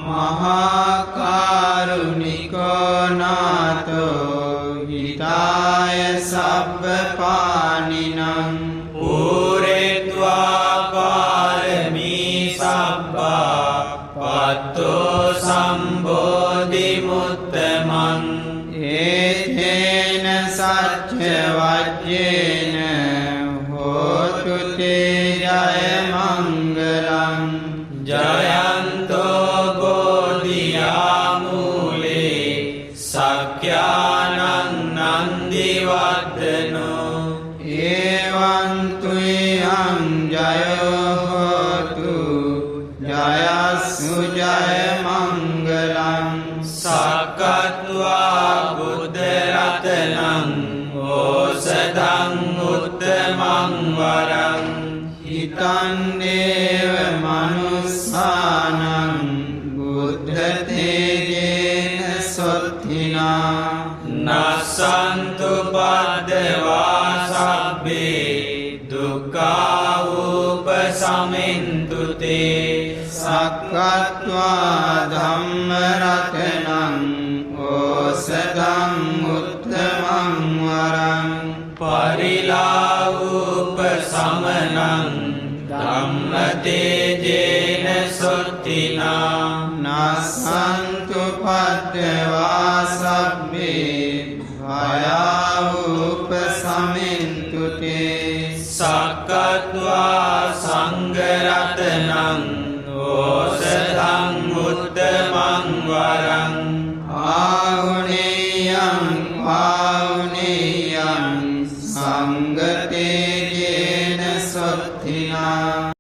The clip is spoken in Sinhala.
මහාකාරුණිකෝ නාතෝ හිතාය සබ්බපානිනං පූරෙත්වා පාරමී සබ්බා පත්තෝ සම්බෝධි මුත්තමං ඒතේන සච්ච වජ්ජේන හෝතු තේ ජය මංගලං ජයන්තෝ බෝධියාමූලේ සක්ඛ්‍යානං නන්දිවර්ධනෝ ඒවං තුයං ජයෝ හෝතු ජයස්සු ජය මංගලං සක්කත්වා බුද්ධ රතනං ඕසදං උත්තමං වරං හිතන්නේව මනුස්සානං බුද්ධ තේජේන සොත්තිනා නසන්තු පද්දවා සබ්බේ දුක්ඛා උපසමින්තු තේ සක්කත්වා ධම්ම රතනං ඕසදං උත්තමං වරං පරිලාවූපසමනං ධම්ම තේජේන සොත්තිනා නසන්තු පද්දවා සබ්බේ භයාවූපසමින්තු තේ සක්කත්වා සංඝ රතනං ඕසදං